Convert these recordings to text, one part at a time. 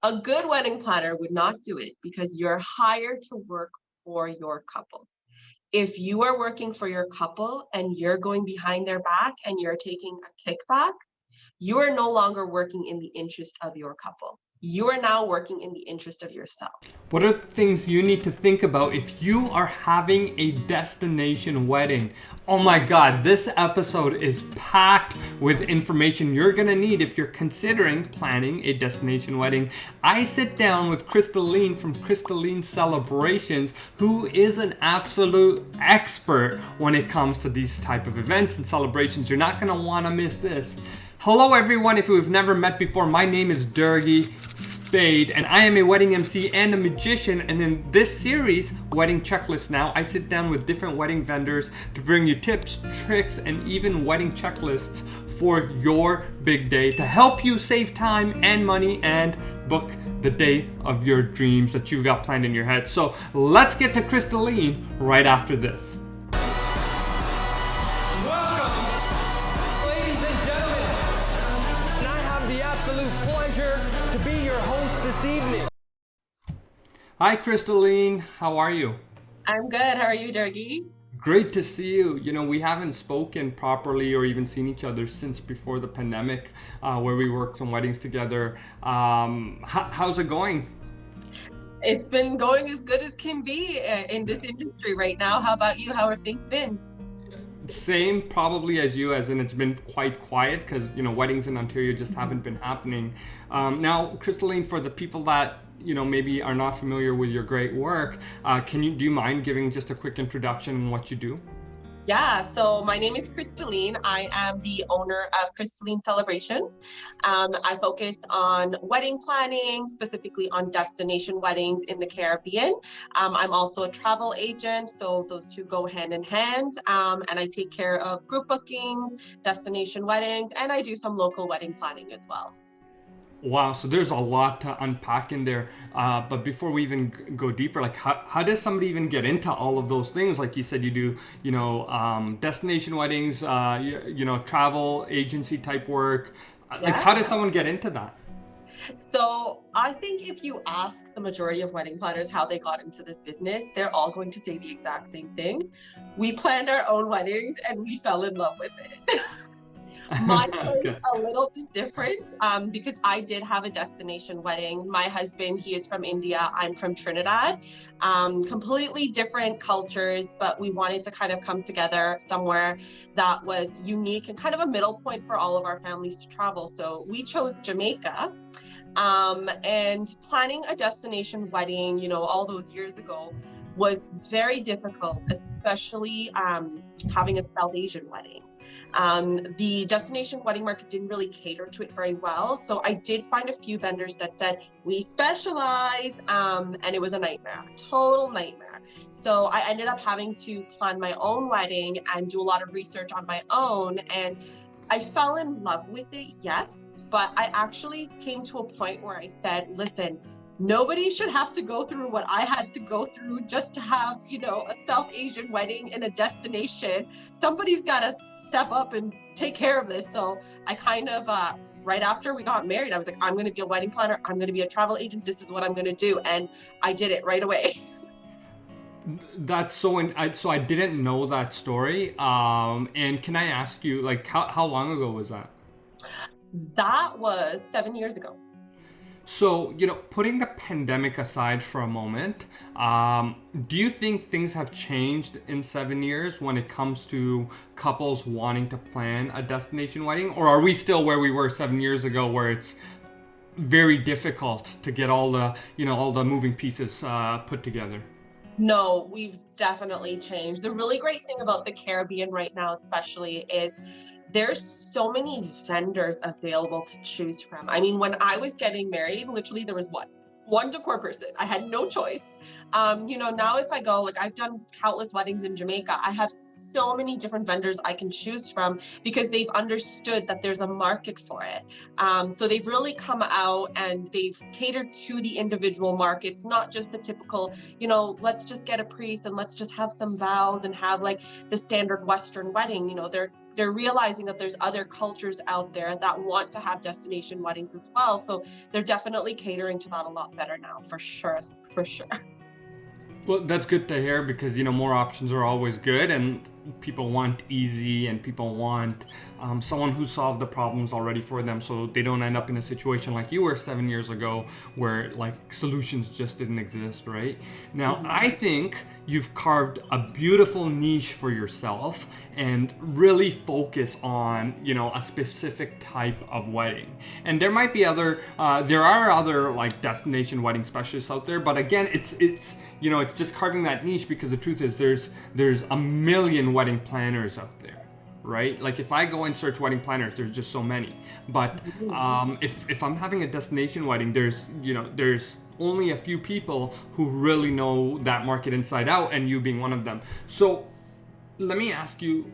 A good wedding planner would not do it because you're hired to work for your couple. If you are working for your couple and you're going behind their back and you're taking a kickback, you are no longer working in the interest of your couple. You are now working in the interest of yourself. What are the things you need to think about if you are having a destination wedding? Oh my God, this episode is packed with information you're gonna need if you're considering planning a destination wedding. I sit down with Crystalline from Crystalline Celebrations, who is an absolute expert when it comes to these type of events and celebrations. You're not gonna wanna miss this. Hello everyone, if we've never met before, my name is Durgi Spade and I am a wedding MC and a magician, and in this series, Wedding Checklist Now, I sit down with different wedding vendors to bring you tips, tricks, and even wedding checklists for your big day to help you save time and money and book the day of your dreams that you've got planned in your head. So let's get to Crystalline right after this. Hi Crystalline, how are you? I'm good. How are you, Durgi? Great to see you. You know, we haven't spoken properly or even seen each other since before the pandemic, where we worked on weddings together. How's it going? It's been going as good as can be in this industry right now. How about you? How have things been? Same probably as you, as in it's been quite quiet because, you know, weddings in Ontario just haven't been happening. Now, Crystalline, for the people that maybe are not familiar with your great work, do you mind giving just a quick introduction on what you do? Yeah, so my name is Crystalline. I am the owner of Crystalline Celebrations. I focus on wedding planning, specifically on destination weddings in the Caribbean. I'm also a travel agent, so those two go hand in hand. And I take care of group bookings, destination weddings, and I do some local wedding planning as well. Wow, so there's a lot to unpack in there. But before we even go deeper, like how does somebody even get into all of those things? Like you said, you do, destination weddings, travel agency type work. Like how does someone get into that? So I think if you ask the majority of wedding planners how they got into this business, they're all going to say the exact same thing. We planned our own weddings and we fell in love with it. Mine was a little bit different because I did have a destination wedding. My husband, he is from India. I'm from Trinidad. Completely different cultures, but we wanted to kind of come together somewhere that was unique and kind of a middle point for all of our families to travel. So we chose Jamaica. And planning a destination wedding, all those years ago was very difficult, especially having a South Asian wedding. The destination wedding market didn't really cater to it very well. So I did find a few vendors that said, we specialize, and it was a nightmare, a total nightmare. So I ended up having to plan my own wedding and do a lot of research on my own. And I fell in love with it, yes, but I actually came to a point where I said, listen, nobody should have to go through what I had to go through just to have, a South Asian wedding in a destination. Somebody's got to step up and take care of this. So I kind of, right after we got married, I was like, I'm going to be a wedding planner. I'm going to be a travel agent. This is what I'm going to do. And I did it right away. That's so I didn't know that story. And can I ask you, like, how long ago was that? That was 7 years ago. So, putting the pandemic aside for a moment, do you think things have changed in 7 years when it comes to couples wanting to plan a destination wedding? Or are we still where we were 7 years ago, where it's very difficult to get all the moving pieces put together? No, we've definitely changed. The really great thing about the Caribbean right now, especially, is there's so many vendors available to choose from. I mean, when I was getting married, literally there was one decor person. I had no choice. Now if I go, like I've done countless weddings in Jamaica, I have so many different vendors I can choose from because they've understood that there's a market for it. So they've really come out and they've catered to the individual markets, not just the typical, let's just get a priest and let's just have some vows and have like the standard Western wedding. They're realizing that there's other cultures out there that want to have destination weddings as well. So they're definitely catering to that a lot better now, for sure, for sure. Well, that's good to hear because, more options are always good, and people want easy, and people want someone who solved the problems already for them, so they don't end up in a situation like you were 7 years ago where like solutions just didn't exist, right? Now, I think you've carved a beautiful niche for yourself and really focus on, a specific type of wedding. And there might be there are other like destination wedding specialists out there, but again, it's just carving that niche because the truth is there's a million wedding planners out there, right? Like if I go and search wedding planners, there's just so many. But if I'm having a destination wedding, there's only a few people who really know that market inside out, and you being one of them. So let me ask you,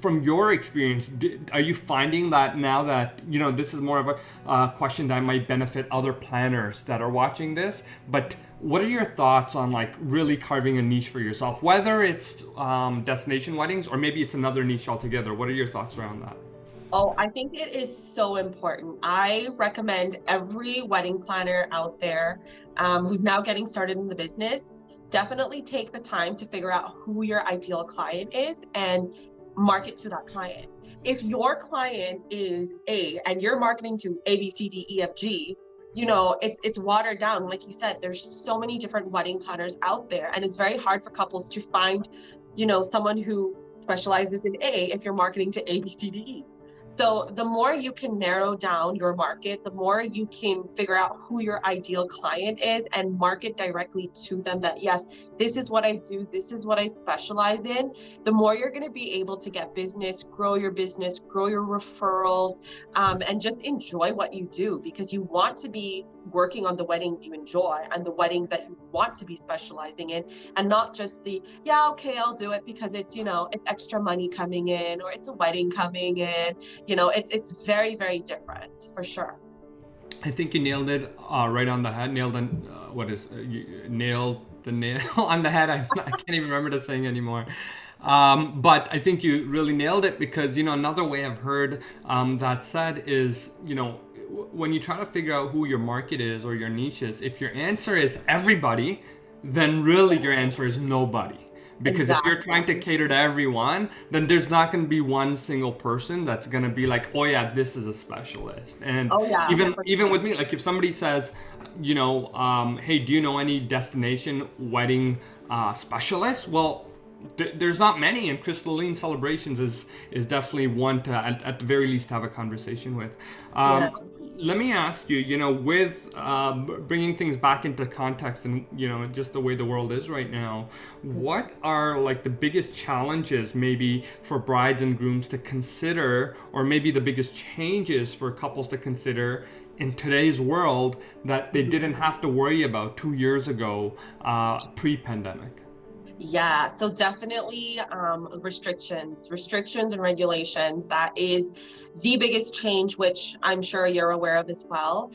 from your experience, are you finding that now that, this is more of a question that might benefit other planners that are watching this, but what are your thoughts on like really carving a niche for yourself, whether it's destination weddings or maybe it's another niche altogether? What are your thoughts around that? Oh, I think it is so important. I recommend every wedding planner out there who's now getting started in the business, definitely take the time to figure out who your ideal client is and market to that client. If your client is A and you're marketing to A, B, C, D, E, F, G, it's watered down. Like you said, there's so many different wedding planners out there, and it's very hard for couples to find, someone who specializes in A if you're marketing to A, B, C, D, E. So the more you can narrow down your market, the more you can figure out who your ideal client is and market directly to them that, yes, this is what I do, this is what I specialize in, the more you're going to be able to get business, grow your referrals, and just enjoy what you do, because you want to be working on the weddings you enjoy and the weddings that you want to be specializing in, and not just okay, I'll do it because it's, it's extra money coming in or it's a wedding coming in. It's very, very different for sure. I think you nailed it right on the head. Nailed the nail on the head. I can't even remember the saying anymore. But I think you really nailed it because, another way I've heard that said is, when you try to figure out who your market is or your niche is, if your answer is everybody, then really your answer is nobody. Because Exactly. If you're trying to cater to everyone, then there's not going to be one single person that's going to be like, oh yeah, this is a specialist. And even with me, like if somebody says, hey, do you know any destination wedding specialists? Well, there's not many, and Crystalline Celebrations is definitely one to at the very least have a conversation with. Let me ask you, with bringing things back into context and, just the way the world is right now, what are like the biggest challenges maybe for brides and grooms to consider, or maybe the biggest changes for couples to consider in today's world that they didn't have to worry about 2 years ago, pre-pandemic? Yeah, so definitely restrictions and regulations. That is the biggest change, which I'm sure you're aware of as well.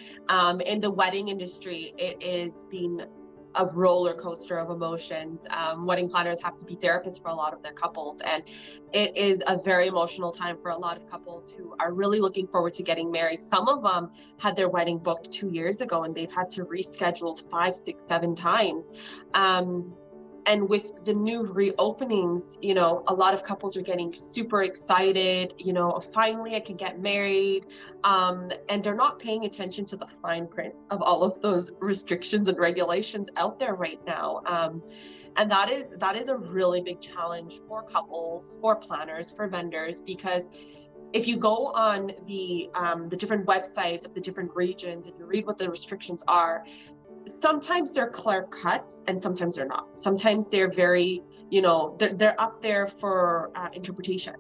In the wedding industry, it is been a roller coaster of emotions. Wedding planners have to be therapists for a lot of their couples, and it is a very emotional time for a lot of couples who are really looking forward to getting married. Some of them had their wedding booked 2 years ago, and they've had to reschedule 5, 6, 7 times. And with the new reopenings, a lot of couples are getting super excited, finally I can get married. And they're not paying attention to the fine print of all of those restrictions and regulations out there right now. And that is a really big challenge for couples, for planners, for vendors, because if you go on the different websites of the different regions and you read what the restrictions are, sometimes they're clear cut and sometimes they're not. Sometimes they're very, they're up there for interpretation.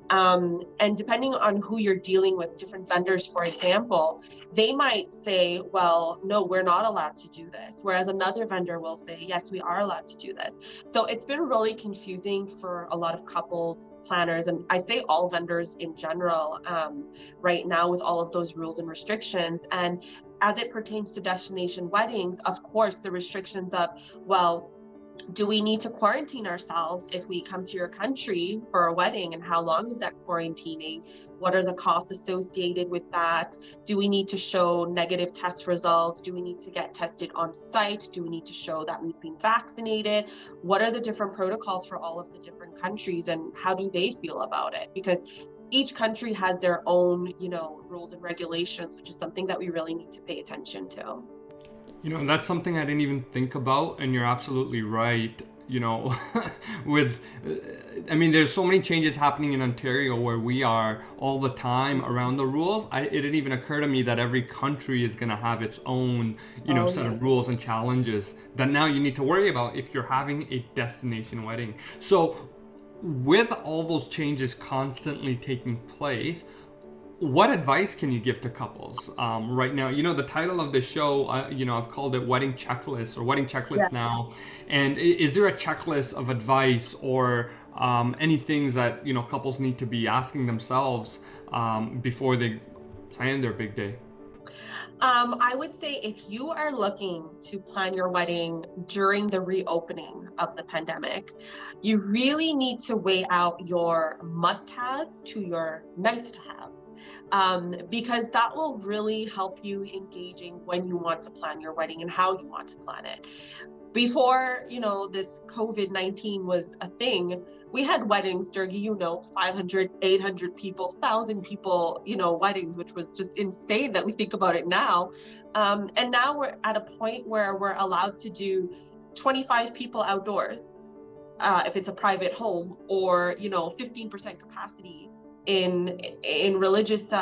And depending on who you're dealing with, different vendors, for example, they might say, well, no, we're not allowed to do this. Whereas another vendor will say, yes, we are allowed to do this. So it's been really confusing for a lot of couples planners. And I say all vendors in general right now with all of those rules and restrictions. And as it pertains to destination weddings, of course, the restrictions of, well, do we need to quarantine ourselves if we come to your country for a wedding? And how long is that quarantining? What are the costs associated with that? Do we need to show negative test results? Do we need to get tested on site? Do we need to show that we've been vaccinated? What are the different protocols for all of the different countries, and how do they feel about it? Because each country has their own, rules and regulations, which is something that we really need to pay attention to. That's something I didn't even think about, and you're absolutely right. With, there's so many changes happening in Ontario where we are all the time around the rules. It didn't even occur to me that every country is going to have its own, set of rules and challenges that now you need to worry about if you're having a destination wedding. So with all those changes constantly taking place, what advice can you give to couples right now? The title of the show, I've called it Wedding Checklist or Wedding Checklist now. And is there a checklist of advice or any things that, couples need to be asking themselves before they plan their big day? I would say if you are looking to plan your wedding during the reopening of the pandemic, you really need to weigh out your must-haves to your nice-to-haves. Because that will really help you engaging when you want to plan your wedding and how you want to plan it. Before, this COVID-19 was a thing, we had weddings during, 500, 800 people, 1,000 people, weddings, which was just insane that we think about it now. And now we're at a point where we're allowed to do 25 people outdoors, if it's a private home, or, 15% capacity in religious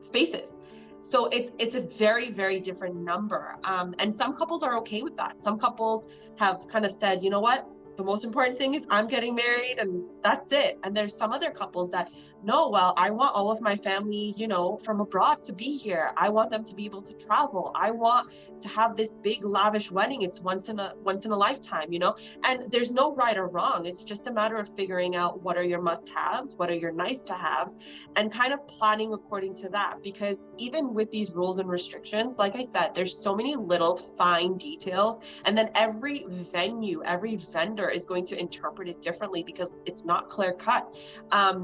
spaces. So it's a very, very different number. And some couples are okay with that. Some couples have kind of said, you know what, the most important thing is I'm getting married and that's it. And there's some other couples that, no, well, I want all of my family, from abroad to be here. I want them to be able to travel. I want to have this big lavish wedding. It's once in a lifetime, and there's no right or wrong. It's just a matter of figuring out what are your must-haves, what are your nice-to-haves, and kind of planning according to that. Because even with these rules and restrictions, like I said, there's so many little fine details, and then every venue, every vendor is going to interpret it differently because it's not clear cut.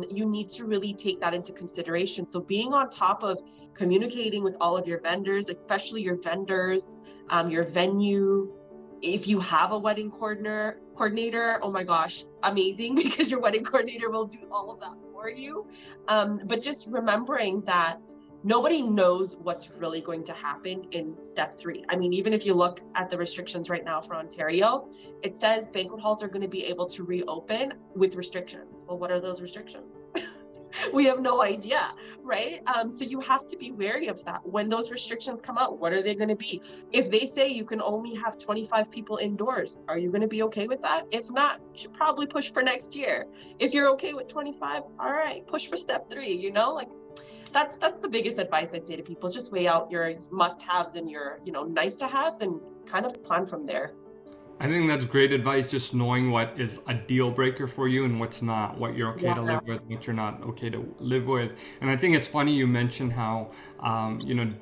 You need to really take that into consideration. So being on top of communicating with all of your vendors, especially your vendors, your venue. If you have a wedding coordinator, oh my gosh, amazing, because your wedding coordinator will do all of that for you. But just remembering that nobody knows what's really going to happen in step 3. Even if you look at the restrictions right now for Ontario, it says banquet halls are going to be able to reopen with restrictions. Well, what are those restrictions? We have no idea, right? So you have to be wary of that. When those restrictions come out, what are they going to be? If they say you can only have 25 people indoors, are you going to be okay with that? If not, you should probably push for next year. If you're okay with 25, all right, push for step 3, That's the biggest advice I'd say to people. Just weigh out your must-haves and your, nice to haves and kind of plan from there. I think that's great advice, just knowing what is a deal breaker for you and what's not, what you're okay to live with, what you're not okay to live with. And I think it's funny you mentioned how,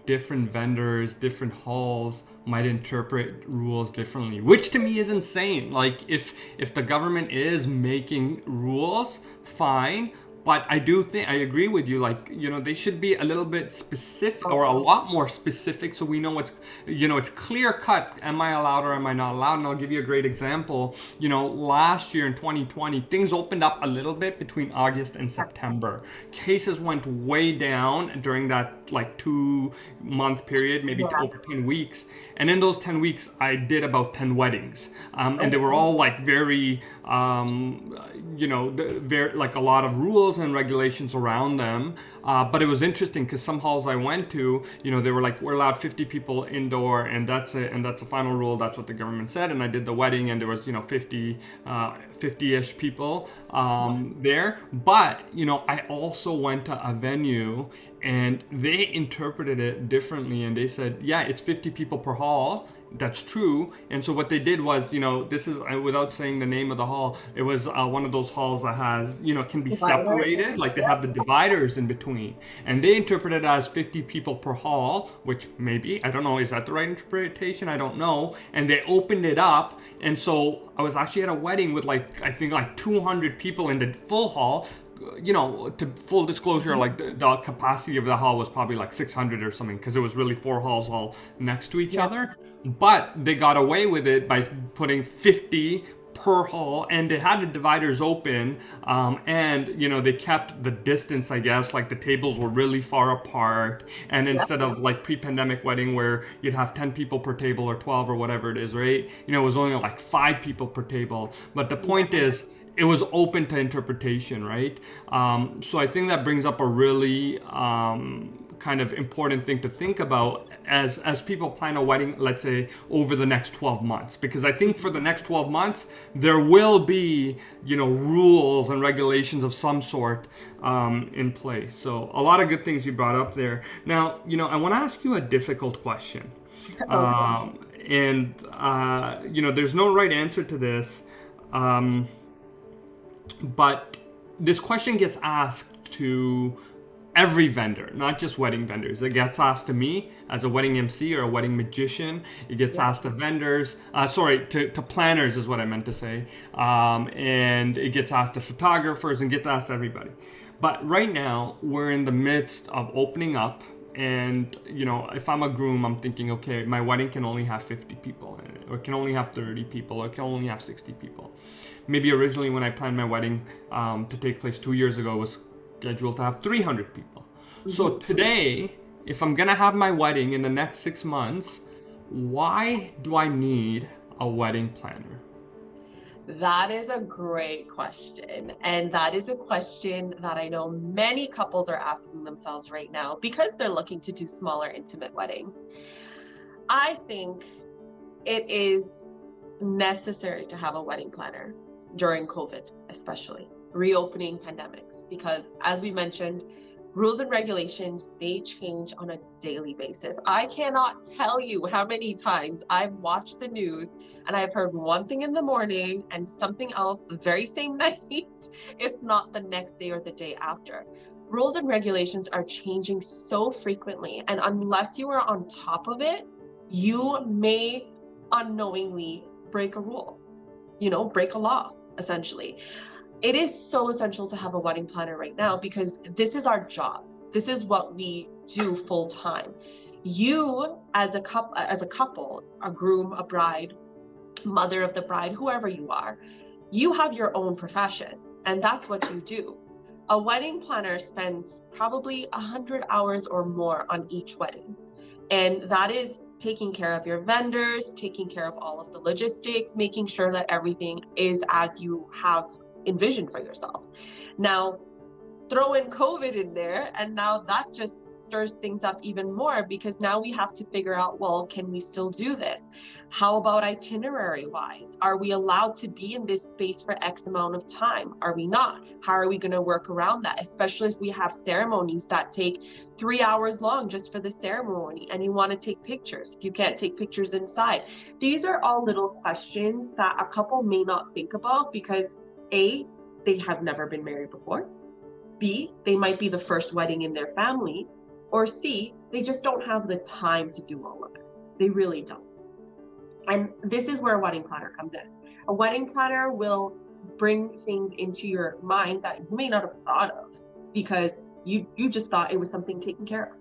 different vendors, different halls might interpret rules differently, which to me is insane. Like if the government is making rules, fine. But I agree with you, they should be a little bit specific or a lot more specific so we know it's clear cut. Am I allowed or am I not allowed? And I'll give you a great example. Last year in 2020, things opened up a little bit between August and September. Cases went way down during that like 2 month period, maybe Yeah. over 10 weeks. And in those 10 weeks, I did about 10 weddings. And they were all like very, very, like a lot of rules and regulations around them. But it was interesting because some halls I went to, they were like, we're allowed 50 people indoor, and that's it. And that's the final rule. That's what the government said. And I did the wedding, and there was, 50-ish people there. But, I also went to a venue and they interpreted it differently, and they said, yeah, it's 50 people per hall. That's true. And so what they did was, this is, without saying the name of the hall, it was one of those halls that has, can be Divider. separated, like they have the dividers in between. And they interpreted it as 50 people per hall, which maybe, I don't know, is that the right interpretation? I don't know. And they opened it up. And so I was actually at a wedding with I think 200 people in the full hall. To full disclosure, like the capacity of the hall was probably like 600 or something, because it was really 4 halls all next to each other. But they got away with it by putting 50 per hall, and they had the dividers open, and they kept the distance, I guess. Like the tables were really far apart, and instead of like pre-pandemic wedding where you'd have 10 people per table or 12 or whatever it is, right? It was only like 5 people per table. But the point is, it was open to interpretation, right? So I think that brings up a really kind of important thing to think about as people plan a wedding, let's say, over the next 12 months. Because I think for the next 12 months, there will be, rules and regulations of some sort in place. So a lot of good things you brought up there. Now, I want to ask you a difficult question. There's no right answer to this. But this question gets asked to every vendor, not just wedding vendors. It gets asked to me as a wedding MC or a wedding magician. It gets asked to vendors, to planners is what I meant to say. And it gets asked to photographers, and gets asked to everybody. But right now, we're in the midst of opening up. And, if I'm a groom, I'm thinking, okay, my wedding can only have 50 people in it, or can only have 30 people, or can only have 60 people. Maybe originally when I planned my wedding to take place 2 years ago, it was scheduled to have 300 people. So today, if I'm going to have my wedding in the next 6 months, why do I need a wedding planner? That is a great question. And that is a question that I know many couples are asking themselves right now because they're looking to do smaller, intimate weddings. I think it is necessary to have a wedding planner during COVID, especially reopening pandemics, because as we mentioned, rules and regulations, they change on a daily basis. I cannot tell you how many times I've watched the news and I've heard one thing in the morning and something else the very same night, if not the next day or the day after. Rules and regulations are changing so frequently, and unless you are on top of it, you may unknowingly break a rule, break a law, essentially. It is so essential to have a wedding planner right now because this is our job. This is what we do full time. You as a couple, a groom, a bride, mother of the bride, whoever you are, you have your own profession, and that's what you do. A wedding planner spends probably 100 hours or more on each wedding. And that is taking care of your vendors, taking care of all of the logistics, making sure that everything is as you have envisioned for yourself. Now, throw in COVID in there, and now that just stirs things up even more, because now we have to figure out, well, can we still do this? How about itinerary wise? Are we allowed to be in this space for X amount of time? Are we not? How are we going to work around that? Especially if we have ceremonies that take 3 hours long just for the ceremony, and you want to take pictures. You can't take pictures inside. These are all little questions that a couple may not think about because A, they have never been married before. B, they might be the first wedding in their family. Or C, they just don't have the time to do all of it. They really don't. And this is where a wedding planner comes in. A wedding planner will bring things into your mind that you may not have thought of because you just thought it was something taken care of.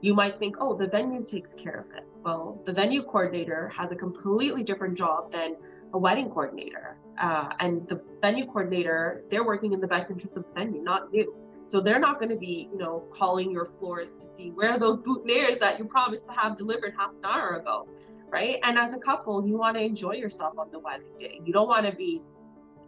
You might think, oh, the venue takes care of it. Well, the venue coordinator has a completely different job than a wedding coordinator. And the venue coordinator, they're working in the best interest of the venue, not you. So they're not going to be, calling your florist to see where are those boutonnieres that you promised to have delivered half an hour ago, right? And as a couple, you want to enjoy yourself on the wedding day. You don't want to be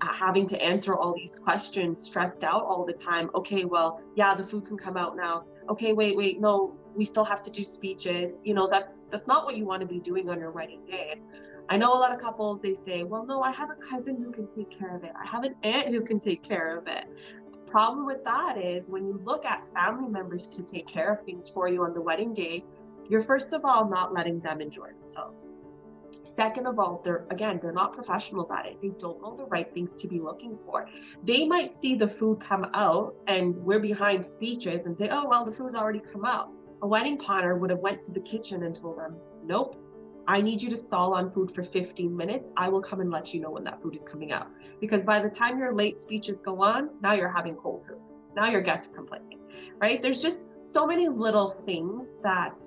having to answer all these questions, stressed out all the time. Okay, well, yeah, the food can come out now. Okay, wait, no, we still have to do speeches. That's not what you want to be doing on your wedding day. I know a lot of couples, they say, well, no, I have a cousin who can take care of it. I have an aunt who can take care of it. The problem with that is when you look at family members to take care of things for you on the wedding day, you're first of all not letting them enjoy themselves. Second of all, they're not professionals at it. They don't know the right things to be looking for. They might see the food come out and we're behind speeches and say, oh, well, the food's already come out. A wedding planner would have went to the kitchen and told them, nope, I need you to stall on food for 15 minutes. I will come and let you know when that food is coming out. Because by the time your late speeches go on, now you're having cold food. Now your guests are complaining, right? There's just so many little things that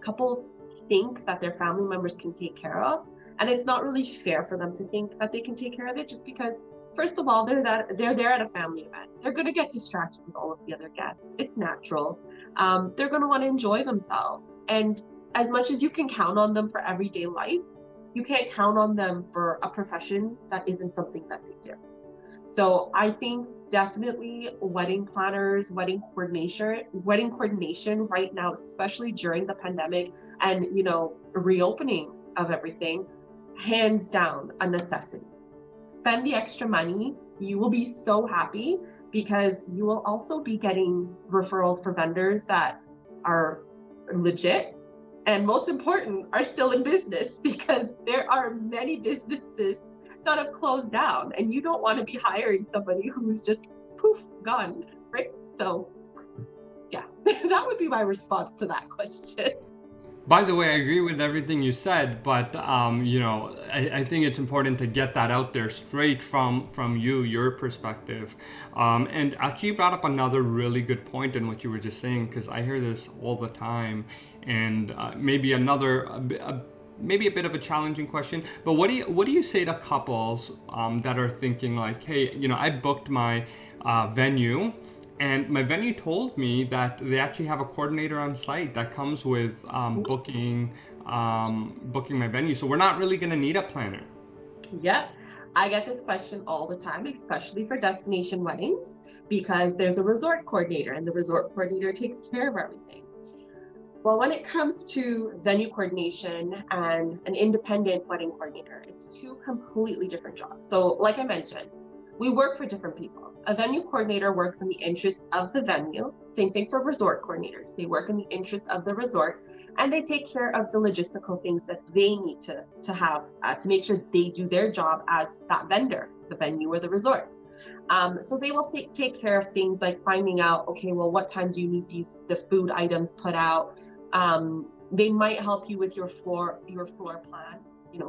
couples think that their family members can take care of, and it's not really fair for them to think that they can take care of it, just because first of all they're there at a family event. They're going to get distracted with all of the other guests. It's natural. They're going to want to enjoy themselves, and as much as you can count on them for everyday life, you can't count on them for a profession that isn't something that they do. So I think definitely wedding planners, wedding coordination right now, especially during the pandemic and, reopening of everything, hands down a necessity. Spend the extra money. You will be so happy because you will also be getting referrals for vendors that are legit and, most important, are still in business, because there are many businesses that have closed down and you don't want to be hiring somebody who's just poof gone, right? So yeah, that would be my response to that question. By the way, I agree with everything you said, but I think it's important to get that out there straight from your perspective. And actually, you brought up another really good point in what you were just saying, because I hear this all the time, and maybe maybe a bit of a challenging question. But what do you say to couples that are thinking like, hey, I booked my venue. And my venue told me that they actually have a coordinator on site that comes with booking my venue. So we're not really going to need a planner. Yep. I get this question all the time, especially for destination weddings, because there's a resort coordinator and the resort coordinator takes care of everything. Well, when it comes to venue coordination and an independent wedding coordinator, it's two completely different jobs. So like I mentioned, we work for different people. A venue coordinator works in the interest of the venue. Same thing for resort coordinators. They work in the interest of the resort, and they take care of the logistical things that they need to have to make sure they do their job as that vendor, the venue or the resort. So they will take care of things like finding out, okay, well, what time do you need the food items put out? They might help you with your floor plan.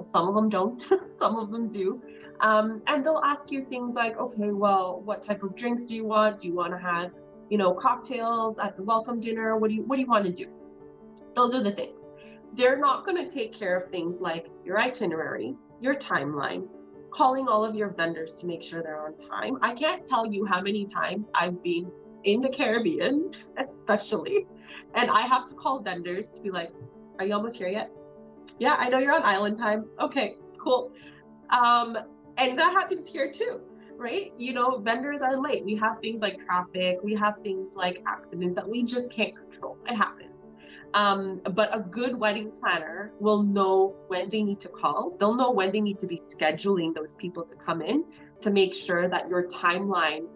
Some of them don't, some of them do. And they'll ask you things like, okay, well, what type of drinks do you want? Do you want to have, cocktails at the welcome dinner? What do you want to do? Those are the things. They're not going to take care of things like your itinerary, your timeline, calling all of your vendors to make sure they're on time. I can't tell you how many times I've been in the Caribbean, especially, and I have to call vendors to be like, are you almost here yet? Yeah, I know you're on island time. Okay, cool. And that happens here too, right? Vendors are late. We have things like traffic. We have things like accidents that we just can't control. It happens. But a good wedding planner will know when they need to call. They'll know when they need to be scheduling those people to come in to make sure that your timeline,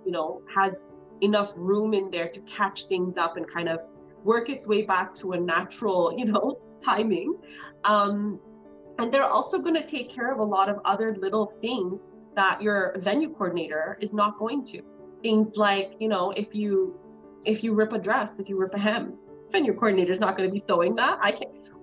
has enough room in there to catch things up and kind of work its way back to a natural, timing. And they're also going to take care of a lot of other little things that your venue coordinator is not going to. Things like, if you rip a dress, if you rip a hem, venue coordinator is not going to be sewing that.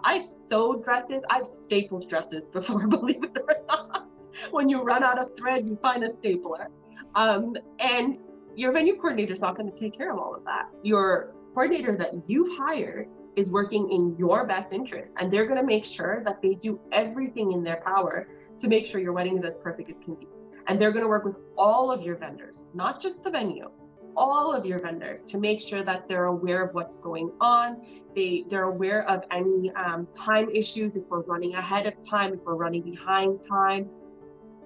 I've sewed dresses. I've stapled dresses before, believe it or not. When you run out of thread, you find a stapler. And your venue coordinator is not going to take care of all of that. Your coordinator that you've hired is working in your best interest, and they're going to make sure that they do everything in their power to make sure your wedding is as perfect as can be. And they're going to work with all of your vendors, not just the venue, all of your vendors to make sure that they're aware of what's going on. They're aware of any time issues, if we're running ahead of time, if we're running behind time.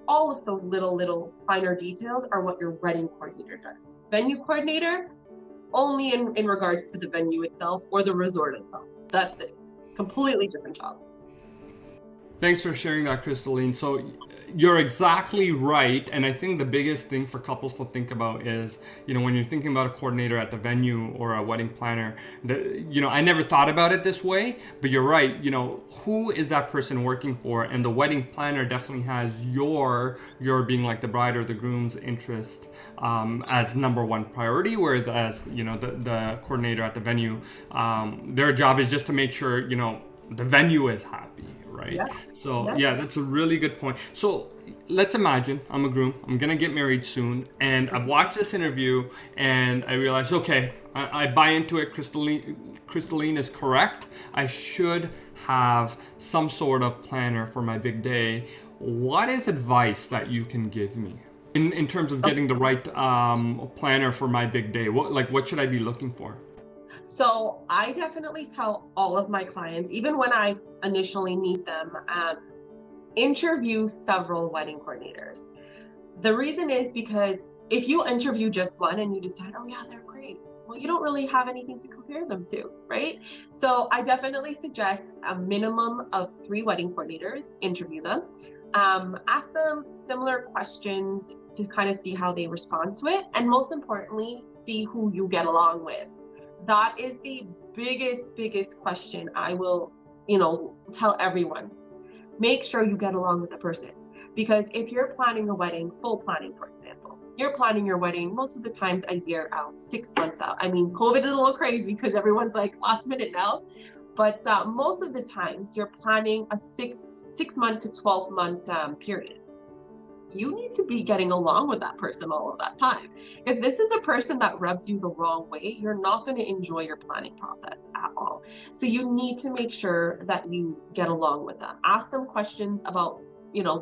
All of those little finer details are what your wedding coordinator does. Venue coordinator, only in regards to the venue itself or the resort itself. That's it. Completely different jobs. Thanks for sharing that, Crystalline. So you're exactly right. And I think the biggest thing for couples to think about is, when you're thinking about a coordinator at the venue or a wedding planner, I never thought about it this way, but you're right. Who is that person working for? And the wedding planner definitely has your being like the bride or the groom's interest as number one priority, whereas, the coordinator at the venue, their job is just to make sure, the venue is happy. Right. Yeah. So yeah, that's a really good point. So let's imagine I'm a groom. I'm gonna get married soon, and I've watched this interview, and I realized, okay, I buy into it. Crystalline is correct. I should have some sort of planner for my big day. What is advice that you can give me in terms of getting the right planner for my big day? What should I be looking for? So I definitely tell all of my clients, even when I initially meet them, interview several wedding coordinators. The reason is because if you interview just one and you decide, oh yeah, they're great, well, you don't really have anything to compare them to, right? So I definitely suggest a minimum of 3 wedding coordinators, interview them, ask them similar questions to kind of see how they respond to it. And most importantly, see who you get along with. That is the biggest question I will, tell everyone. Make sure you get along with the person. Because if you're planning a wedding, full planning, for example, you're planning your wedding most of the times a year out, 6 months out. I mean, COVID is a little crazy because everyone's like last minute now. But most of the times you're planning a 6 month to 12 month period. You need to be getting along with that person all of that time. If this is a person that rubs you the wrong way, you're not going to enjoy your planning process at all. So you need to make sure that you get along with them. Ask them questions about,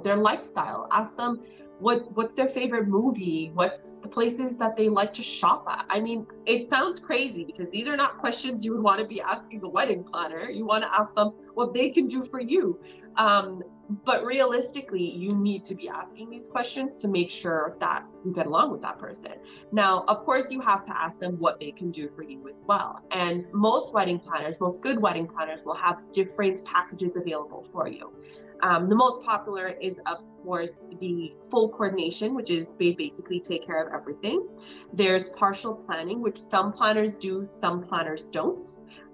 their lifestyle. Ask them what's their favorite movie? What's the places that they like to shop at? I mean, it sounds crazy because these are not questions you would want to be asking the wedding planner. You want to ask them what they can do for you. But realistically, you need to be asking these questions to make sure that you get along with that person. Now, of course, you have to ask them what they can do for you as well. And most good wedding planners will have different packages available for you. The most popular is, of course, the full coordination, which is they basically take care of everything. There's partial planning, which some planners do, some planners don't.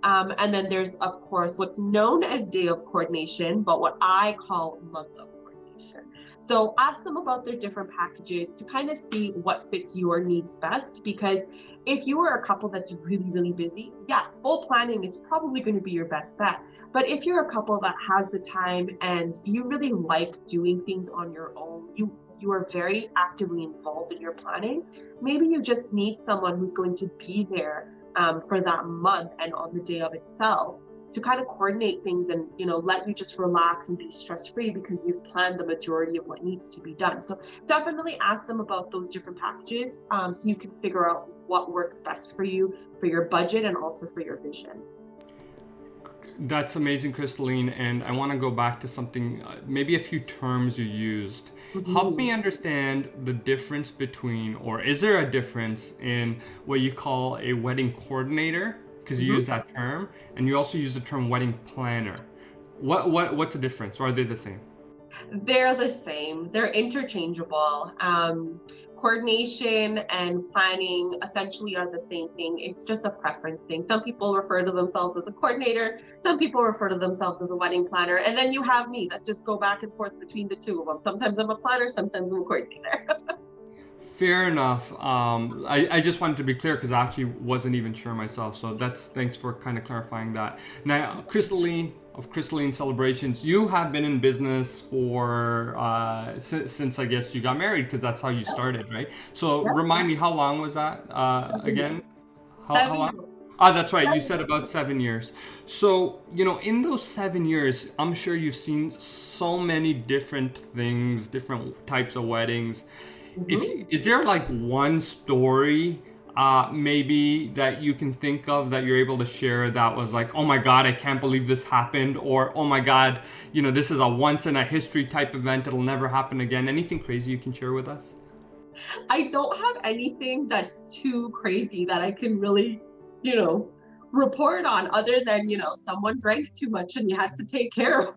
And then there's, of course, what's known as day of coordination, but what I call month of coordination. So ask them about their different packages to kind of see what fits your needs best. Because if you are a couple that's really busy, yeah, full planning is probably going to be your best bet. But if you're a couple that has the time and you really like doing things on your own, you are very actively involved in your planning, maybe you just need someone who's going to be there for that month and on the day of itself to kind of coordinate things and, let you just relax and be stress-free because you've planned the majority of what needs to be done. So definitely ask them about those different packages so you can figure out what works best for you, for your budget, and also for your vision. That's amazing, Crystalline. And I want to go back to something, maybe a few terms you used. Mm-hmm. Help me understand the difference between, or is there a difference in what you call a wedding coordinator, because you use that term, and you also use the term wedding planner. What's the difference, or are they the same? They're the same. They're interchangeable. Coordination and planning essentially are the same thing. It's just a preference thing. Some people refer to themselves as a coordinator. Some people refer to themselves as a wedding planner. And then you have me that just go back and forth between the two of them. Sometimes I'm a planner, sometimes I'm a coordinator. Fair enough. I just wanted to be clear because I actually wasn't even sure myself. So thanks for kind of clarifying that. Now, Crystalline of Crystalline Celebrations, you have been in business for since I guess you got married, because that's how you started, right? So remind me, how long was that again? How long? Ah, that's right. You said about 7 years. So, in those 7 years, I'm sure you've seen so many different things, different types of weddings. Is there like one story maybe that you can think of that you're able to share that was like, oh my God, I can't believe this happened, or oh my God, this is a once in a history type event, it'll never happen again? Anything crazy you can share with us? I don't have anything that's too crazy that I can really, report on, other than, someone drank too much and you had to take care of.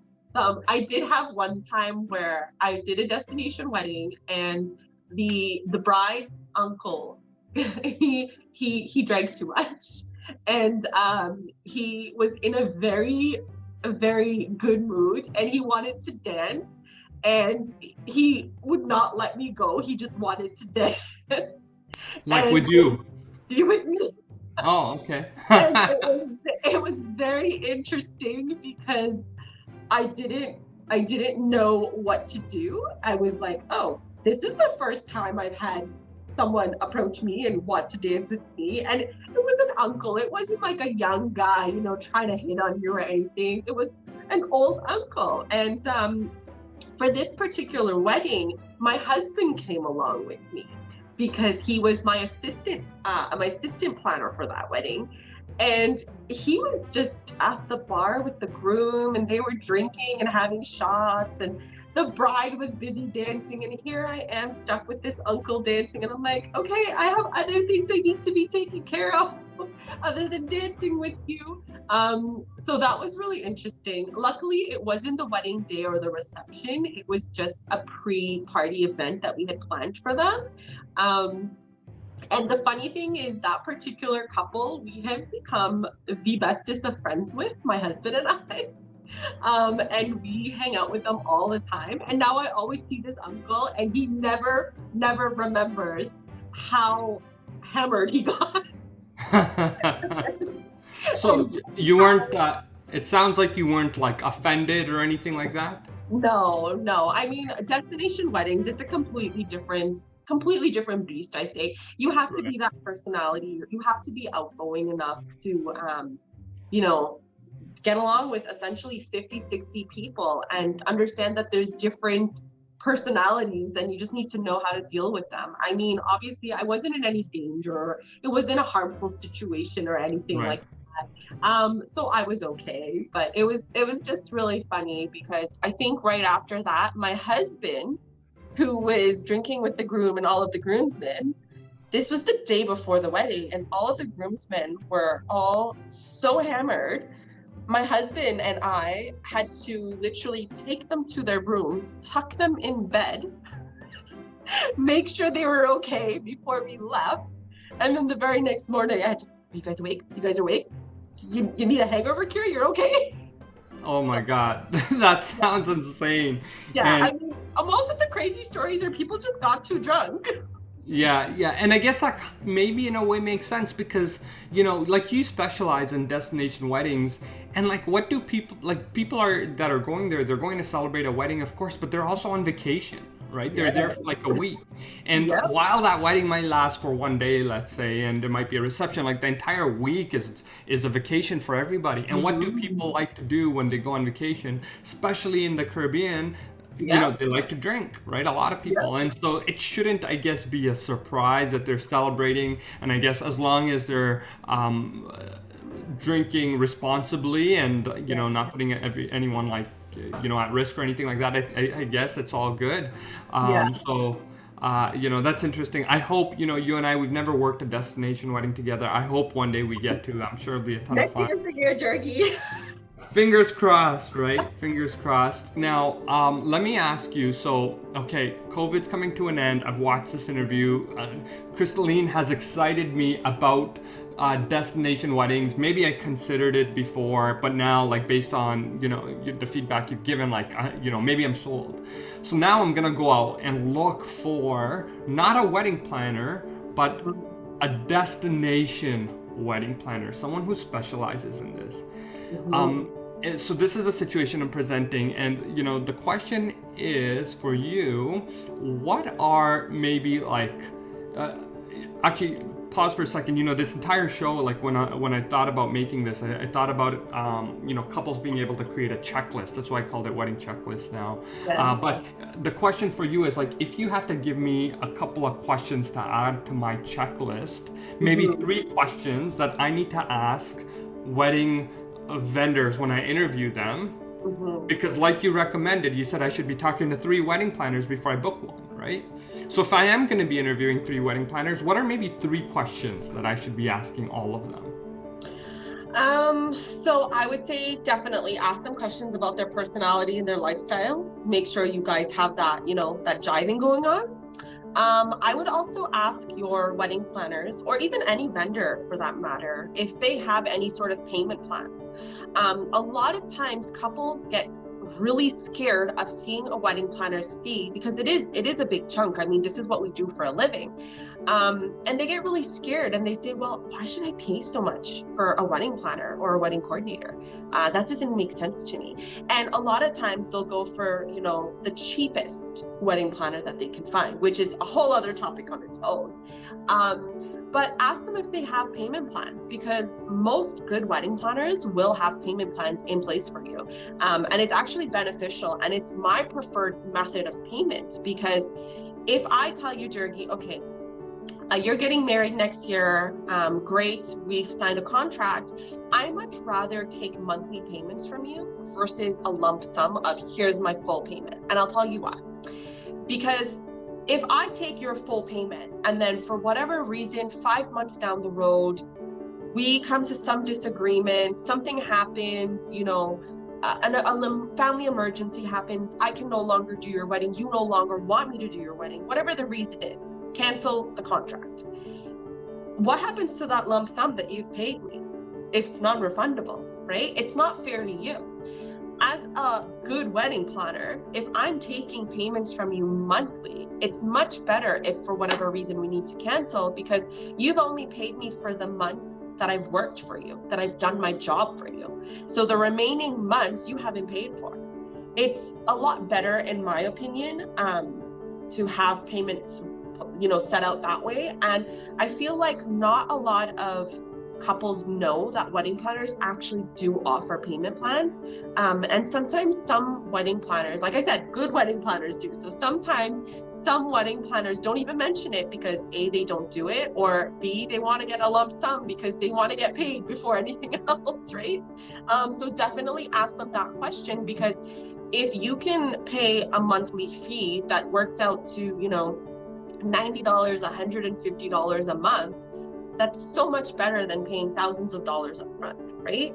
I did have one time where I did a destination wedding, and the bride's uncle, he drank too much, and he was in a very good mood, and he wanted to dance, and he would not let me go. He just wanted to dance. Like And with you? with me. Oh, okay. And it was very interesting because I didn't know what to do. I was like, oh, this is the first time I've had someone approach me and want to dance with me. And it was an uncle. It wasn't like a young guy, trying to hit on you or anything. It was an old uncle. And for this particular wedding, my husband came along with me because he was my assistant planner for that wedding. And he was just at the bar with the groom, and they were drinking and having shots, and the bride was busy dancing, and here I am stuck with this uncle dancing, and I'm like, okay, I have other things I need to be taking care of other than dancing with you. So that was really interesting. Luckily, it wasn't the wedding day or the reception. It was just a pre-party event that we had planned for them. And the funny thing is, that particular couple, we have become the bestest of friends with, my husband and I. And we hang out with them all the time. And now I always see this uncle, and he never remembers how hammered he got. So you weren't, it sounds like you weren't like offended or anything like that? No. I mean, destination weddings, it's a completely different beast, I say. You have to be that personality. You have to be outgoing enough to, get along with essentially 50, 60 people and understand that there's different personalities, and you just need to know how to deal with them. I mean, obviously, I wasn't in any danger. It wasn't a harmful situation or anything like that. So I was okay, but it was just really funny because I think right after that, my husband, who was drinking with the groom and all of the groomsmen, this was the day before the wedding, and all of the groomsmen were all so hammered. My husband and I had to literally take them to their rooms, tuck them in bed, make sure they were okay before we left. And then the very next morning, I had to, are you guys awake? You guys are awake? You need a hangover cure? You're okay? Oh my God, that sounds insane. Yeah, I mean, most of the crazy stories are people just got too drunk. Yeah, and I guess that maybe in a way makes sense because, like you specialize in destination weddings, and like what do people that are going there, they're going to celebrate a wedding, of course, but they're also on vacation, right? They're there for like a week. And while that wedding might last for one day, let's say, and there might be a reception, like the entire week is a vacation for everybody. And what do people like to do when they go on vacation, especially in the Caribbean? They like to drink, right? A lot of people. And so it shouldn't, I guess, be a surprise that they're celebrating. And I guess as long as they're drinking responsibly and, not putting anyone like, at risk or anything like that, I guess it's all good. So, that's interesting. I hope, you and I, we've never worked a destination wedding together. I hope one day we get to. I'm sure it'll be a ton of fun. Next year's the year, Jergy. Fingers crossed, right? Fingers crossed. Now, let me ask you, so, okay, COVID's coming to an end. I've watched this interview. Crystalline has excited me about destination weddings. Maybe I considered it before, but now, like, based on, the feedback you've given, like, maybe I'm sold. So now I'm gonna go out and look for, not a wedding planner, but a destination wedding planner, someone who specializes in this. So this is the situation I'm presenting, and the question is for you, what are maybe like actually pause for a second. You know, this entire show, like when I thought about making this, I thought about you know, couples being able to create a checklist. That's why I called it wedding checklist now. Yeah. But the question for you is like, if you had to give me a couple of questions to add to my checklist, maybe 3 questions that I need to ask wedding vendors when I interview them. Because like you recommended, you said I should be talking to 3 wedding planners before I book one, right? So if I am going to be interviewing 3 wedding planners, what are maybe 3 questions that I should be asking all of them? So I would say definitely ask them questions about their personality and their lifestyle. Make sure you guys have that, you know, that jiving going on. I would also ask your wedding planners, or even any vendor for that matter, if they have any sort of payment plans. A lot of times couples get really scared of seeing a wedding planner's fee because it is a big chunk. I mean, this is what we do for a living. And they get really scared and they say, well, why should I pay so much for a wedding planner or a wedding coordinator? That doesn't make sense to me. And a lot of times they'll go for, you know, the cheapest wedding planner that they can find, which is a whole other topic on its own. But ask them if they have payment plans, because most good wedding planners will have payment plans in place for you. And it's actually beneficial, and it's my preferred method of payment, because if I tell you, Jergy, okay, you're getting married next year, great, we've signed a contract, I much rather take monthly payments from you versus a lump sum of here's my full payment. And I'll tell you why. Because if I take your full payment and then for whatever reason, 5 months down the road, we come to some disagreement, something happens, you know, a family emergency happens, I can no longer do your wedding, you no longer want me to do your wedding, whatever the reason is, cancel the contract. What happens to that lump sum that you've paid me if it's non-refundable, right? It's not fair to you. As a good wedding planner, if I'm taking payments from you monthly, it's much better if for whatever reason we need to cancel, because you've only paid me for the months that I've worked for you, that I've done my job for you. So the remaining months you haven't paid for. It's a lot better, in my opinion, to have payments, you know, set out that way. And I feel like not a lot of couples know that wedding planners actually do offer payment plans. And sometimes some wedding planners, like I said, good wedding planners do. So sometimes some wedding planners don't even mention it because A, they don't do it, or B, they want to get a lump sum because they want to get paid before anything else, right? So definitely ask them that question, because if you can pay a monthly fee that works out to, you know, $90, $150 a month, that's so much better than paying thousands of dollars up front, right?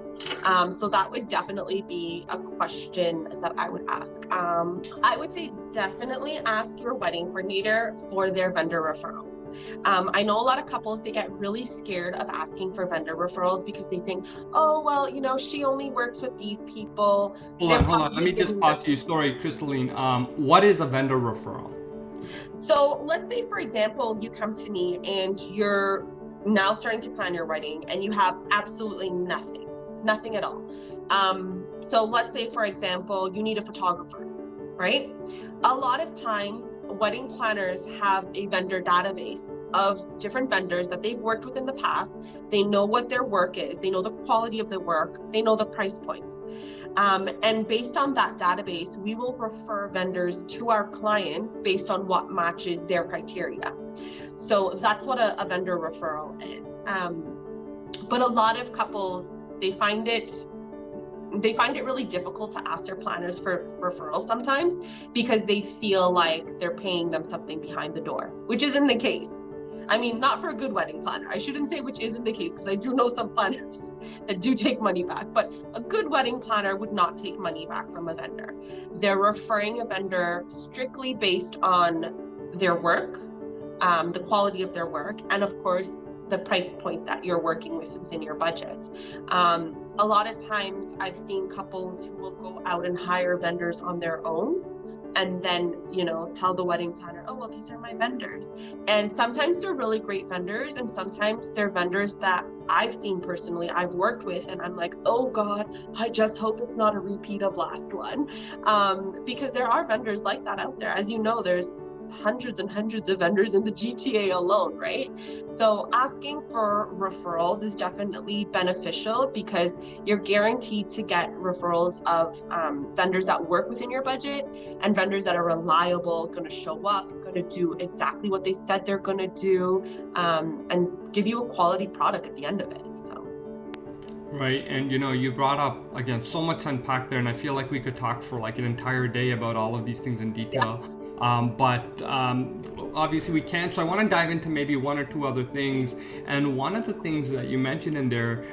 So that would definitely be a question that I would ask. I would say definitely ask your wedding coordinator for their vendor referrals. I know a lot of couples, they get really scared of asking for vendor referrals because they think, oh, well, you know, she only works with these people. Hold on. Let me just pause you. Sorry, Crystalline. What is a vendor referral? So let's say, for example, you come to me and you're now starting to plan your wedding and you have absolutely nothing at all. So let's say, for example, you need a photographer, right? A lot of times wedding planners have a vendor database of different vendors that they've worked with in the past. They know what their work is, they know the quality of the work, they know the price points. And based on that database, we will refer vendors to our clients based on what matches their criteria. So that's what a vendor referral is. But a lot of couples, they find it really difficult to ask their planners for referrals sometimes, because they feel like they're paying them something behind the door, which isn't the case. I mean, not for a good wedding planner. I shouldn't say which isn't the case, because I do know some planners that do take money back, but a good wedding planner would not take money back from a vendor. They're referring a vendor strictly based on their work, the quality of their work, and of course, the price point that you're working with within your budget. A lot of times I've seen couples who will go out and hire vendors on their own, and then, you know, tell the wedding planner, oh, well, these are my vendors. And sometimes they're really great vendors, and sometimes they're vendors that I've seen personally, I've worked with, and I'm like, oh God, I just hope it's not a repeat of last one. Because there are vendors like that out there. As you know, there's hundreds and hundreds of vendors in the GTA alone, right? So asking for referrals is definitely beneficial because you're guaranteed to get referrals of vendors that work within your budget and vendors that are reliable, going to show up, going to do exactly what they said they're going to do, and give you a quality product at the end of it. So. Right, and you brought up again so much to unpack there, and I feel like we could talk for like an entire day about all of these things in detail. But obviously we can't, so I want to dive into maybe one or two other things. And one of the things that you mentioned in there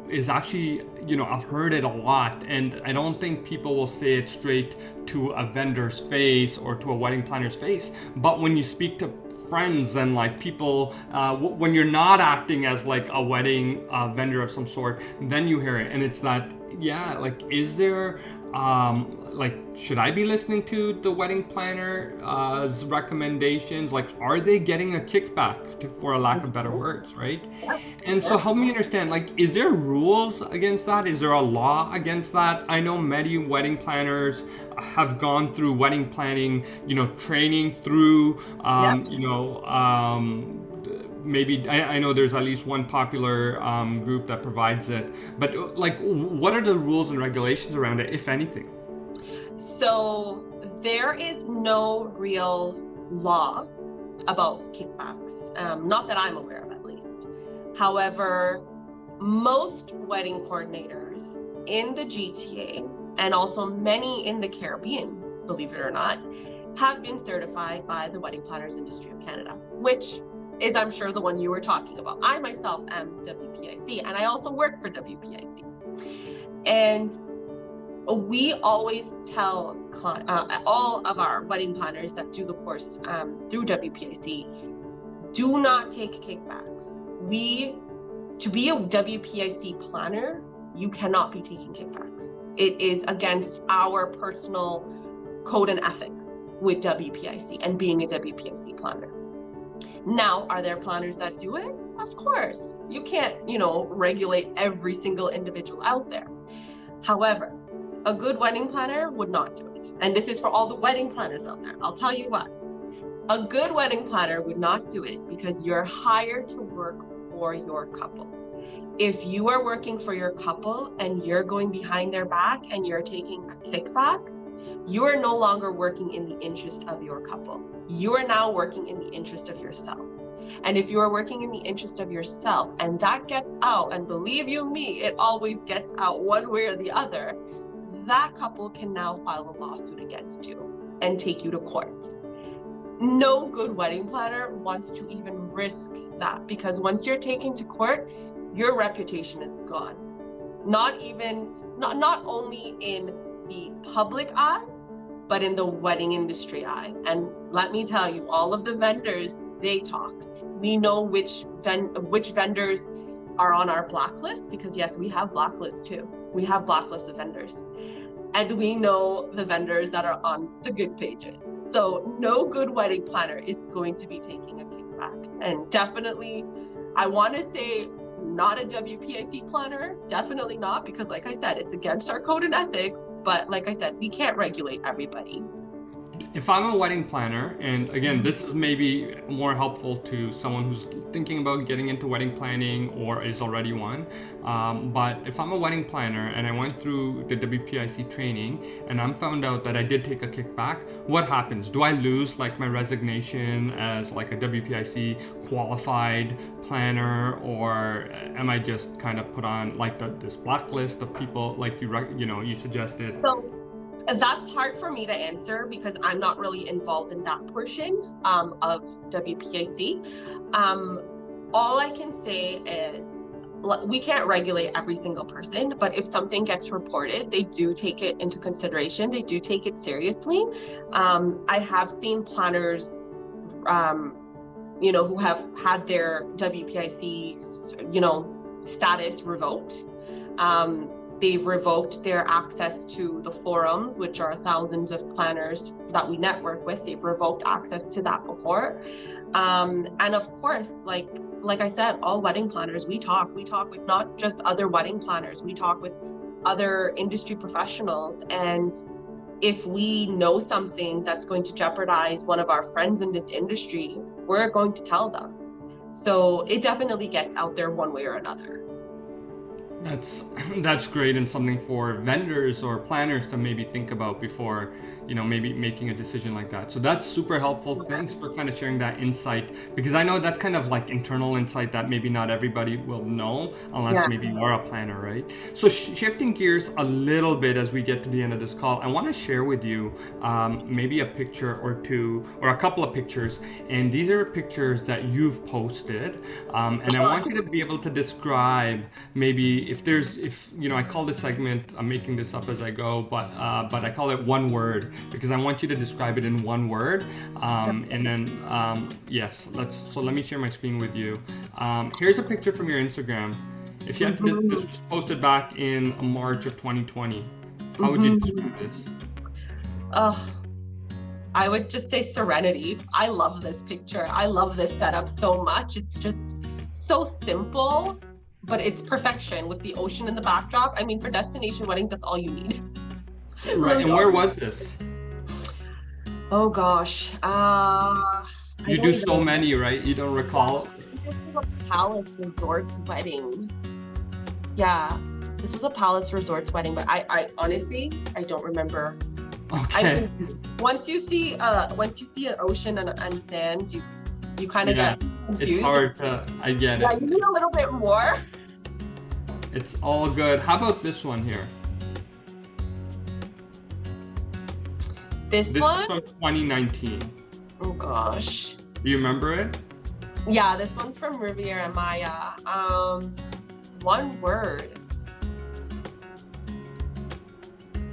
is actually, I've heard it a lot, and I don't think people will say it straight to a vendor's face or to a wedding planner's face. But when you speak to friends and like people, when you're not acting as like a wedding vendor of some sort, then you hear it, and it's that, like, is there like, should I be listening to the wedding planner's recommendations? Like, are they getting a kickback, for a lack of better words, right? And so help me understand, like, is there rules against that? Is there a law against that? I know many wedding planners have gone through wedding planning, training through, maybe I know there's at least one popular group that provides it, but like, what are the rules and regulations around it, if anything? So there is no real law about kickbacks, not that I'm aware of at least. However, most wedding coordinators in the GTA and also many in the Caribbean, believe it or not, have been certified by the Wedding Planners Industry of Canada, which is, I'm sure, the one you were talking about. I myself am WPIC, and I also work for WPIC. And we always tell all of our wedding planners that do the course through WPIC, do not take kickbacks. To be a WPIC planner, you cannot be taking kickbacks. It is against our personal code and ethics with WPIC and being a WPIC planner. Now, are there planners that do it? Of course. You can't, regulate every single individual out there. However, a good wedding planner would not do it. And this is for all the wedding planners out there. I'll tell you what, a good wedding planner would not do it because you're hired to work for your couple. If you are working for your couple and you're going behind their back and you're taking a kickback, you are no longer working in the interest of your couple. You are now working in the interest of yourself. And if you are working in the interest of yourself and that gets out, and believe you me, it always gets out one way or the other, that couple can now file a lawsuit against you and take you to court. No good wedding planner wants to even risk that, because once you're taken to court, your reputation is gone. Not only in the public eye, but in the wedding industry eye. And let me tell you, all of the vendors, they talk. We know which vendors are on our blacklist, because yes, we have blacklists too. We have blacklists of vendors. And we know the vendors that are on the good pages. So no good wedding planner is going to be taking a kickback. And definitely, I want to say, not a WPIC planner, definitely not, because like I said, it's against our code and ethics. But like I said, we can't regulate everybody. If I'm a wedding planner, and again, this is maybe more helpful to someone who's thinking about getting into wedding planning or is already one, but if I'm a wedding planner and I went through the WPIC training and I'm found out that I did take a kickback, what happens? Do I lose like my resignation as like a WPIC qualified planner, or am I just kind of put on like this blacklist of people like you suggested? So that's hard for me to answer because I'm not really involved in that portion of WPIC. All I can say is we can't regulate every single person, but if something gets reported, they do take it into consideration. They do take it seriously. I have seen planners, who have had their WPIC, status revoked. They've revoked their access to the forums, which are thousands of planners that we network with. They've revoked access to that before. And of course, like I said, all wedding planners, we talk with not just other wedding planners, we talk with other industry professionals. And if we know something that's going to jeopardize one of our friends in this industry, we're going to tell them. So it definitely gets out there one way or another. That's great, and something for vendors or planners to maybe think about before, maybe making a decision like that. So that's super helpful. Thanks for kind of sharing that insight, because I know that's kind of like internal insight that maybe not everybody will know unless maybe you're a planner, right? So shifting gears a little bit as we get to the end of this call, I want to share with you maybe a picture or two, or a couple of pictures, and these are pictures that you've posted, and I want you to be able to describe maybe I call this segment, I'm making this up as I go, but I call it one word, because I want you to describe it in one word. And then, yes, let me share my screen with you. Here's a picture from your Instagram. If you had to, this was posted back in March of 2020. How would you describe this? I would just say serenity. I love this picture. I love this setup so much. It's just so simple, but it's perfection with the ocean in the backdrop. I mean, for destination weddings, that's all you need. Right, and where was this? Oh gosh. You do so many, right? You don't recall? This was a Palace Resorts wedding. Yeah, this was a Palace Resorts wedding, but I honestly, I don't remember. Okay. Once you see an ocean and sand, you kind of get confused. It's hard to, I get it. Yeah, you need a little bit more. It's all good. How about this one here? This one? This is from 2019. Oh gosh. Do you remember it? Yeah, this one's from Riviera Maya. One word.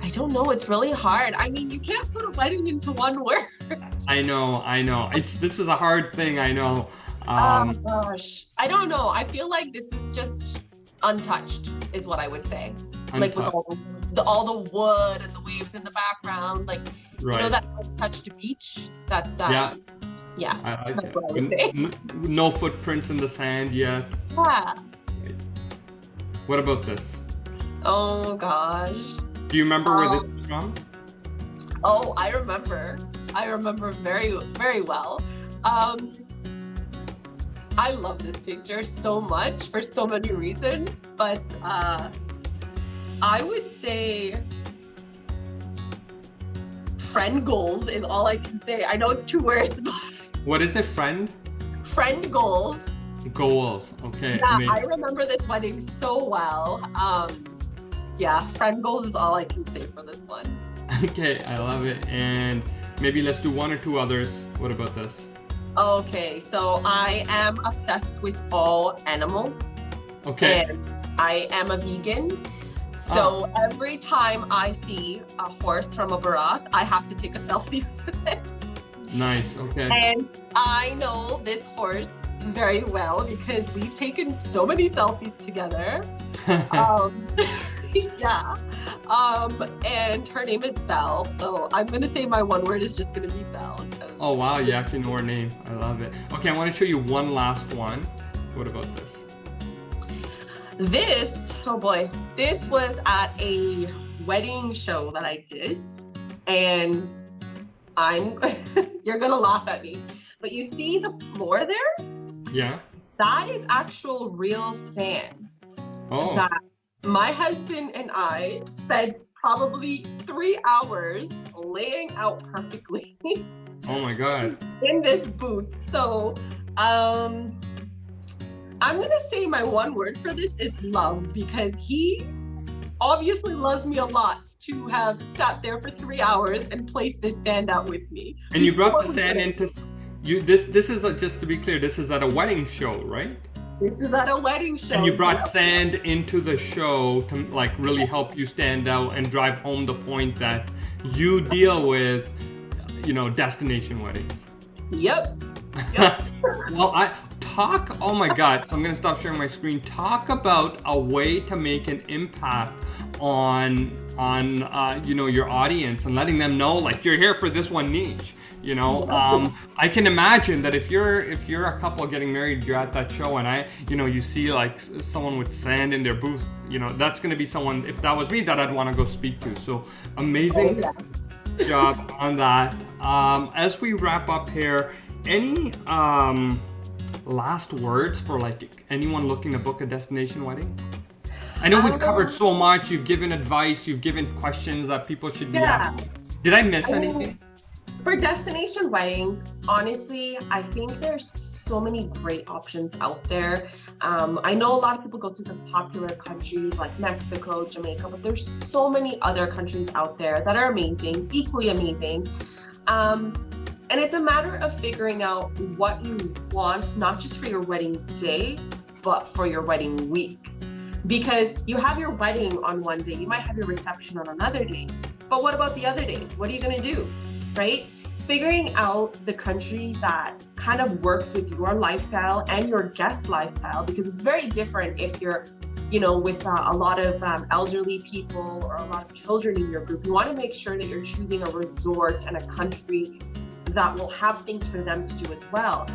I don't know. It's really hard. I mean, you can't put a wedding into one word. I know. This is a hard thing. I know. Oh gosh. I don't know. I feel like this is just untouched, is what I would say. Untouched. Like with all the wood and the waves in the background, like that untouched beach. That's yeah. I like that's what I would say. No footprints in the sand yet. Yeah. What about this? Oh gosh. Do you remember where this is from? Oh, I remember very, very well. I love this picture so much for so many reasons, but I would say friend goals is all I can say. I know it's 2 words, but... What is it, friend? Friend goals. Goals, okay. Yeah, amazing. I remember this wedding so well. Yeah, friend goals is all I can say for this one. Okay, I love it. And maybe let's do 1 or 2 others. What about this? Okay, so I am obsessed with all animals. Okay. And I am a vegan. So every time I see a horse from a Bharat, I have to take a selfie with it. Nice, okay. And I know this horse very well because we've taken so many selfies together. Yeah. And her name is Belle. So I'm going to say my one word is just going to be Belle. Oh, wow. You actually know her name. I love it. Okay, I want to show you one last one. What about this? Oh boy. This was at a wedding show that I did. And you're going to laugh at me. But you see the floor there? Yeah. That is actual real sand. Oh. That my husband and I spent probably 3 hours laying out perfectly. Oh my God. In this booth. So, I'm going to say my one word for this is love, because he obviously loves me a lot to have sat there for 3 hours and placed this sand out with me. And you brought the sand into this is just to be clear, this is at a wedding show, right? This is at a wedding show. And you brought sand into the show to like really help you stand out and drive home the point that you deal with, destination weddings. Yep. Well, oh my God, so I'm gonna stop sharing my screen. Talk about a way to make an impact on your audience and letting them know like you're here for this one niche. I can imagine that if you're a couple getting married, you're at that show and you see like someone with sand in their booth, that's going to be someone, if that was me, that I'd want to go speak to. So amazing. Oh, yeah. job on that. As we wrap up here, any last words for like anyone looking to book a destination wedding? I know we've covered so much. You've given advice. You've given questions that people should be asking. Did I miss anything? For destination weddings, honestly, I think there's so many great options out there. I know a lot of people go to the popular countries like Mexico, Jamaica, but there's so many other countries out there that are amazing, equally amazing. And it's a matter of figuring out what you want, not just for your wedding day, but for your wedding week. Because you have your wedding on one day, you might have your reception on another day. But what about the other days? What are you gonna do, right? Figuring out the country that kind of works with your lifestyle and your guest lifestyle, because it's very different if you're, with a lot of elderly people or a lot of children in your group. You want to make sure that you're choosing a resort and a country that will have things for them to do as well.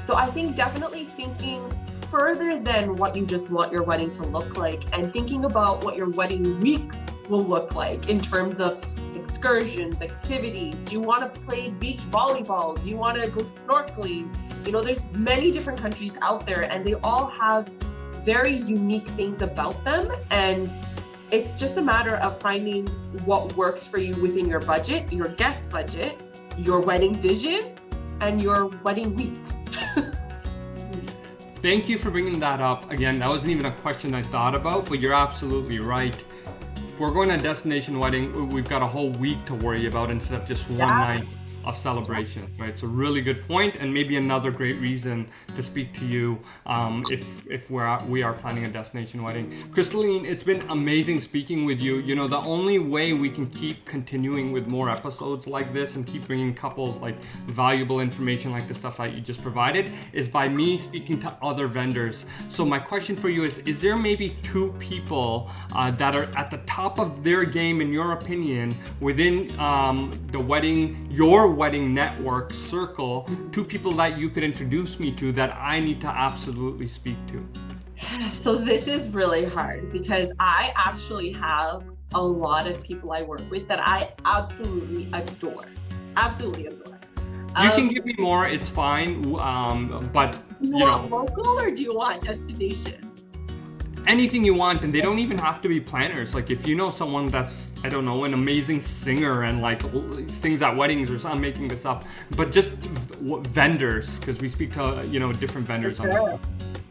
So I think definitely thinking further than what you just want your wedding to look like, and thinking about what your wedding week will look like in terms of excursions, activities. Do you want to play beach volleyball? Do you want to go snorkeling? There's many different countries out there, and they all have very unique things about them. And it's just a matter of finding what works for you within your budget, your guest budget, your wedding vision, and your wedding week. Thank you for bringing that up. Again, that wasn't even a question I thought about, but you're absolutely right. If we're going to a destination wedding, we've got a whole week to worry about instead of just one night of celebration, right? It's a really good point, and maybe another great reason to speak to you if we are planning a destination wedding. Crystalline, it's been amazing speaking with you. The only way we can keep continuing with more episodes like this and keep bringing couples like valuable information like the stuff that you just provided is by me speaking to other vendors. So my question for you is there maybe two people that are at the top of their game, in your opinion, within your wedding network circle, two people that you could introduce me to that I need to absolutely speak to? So this is really hard because I actually have a lot of people I work with that I absolutely adore. Absolutely adore. You can give me more, it's fine. But you want local or do you want destination? Anything you want, and they don't even have to be planners. Like if you know someone that's, I don't know, an amazing singer and like sings at weddings or something, I'm making this up, but just vendors, because we speak to different vendors. Sure.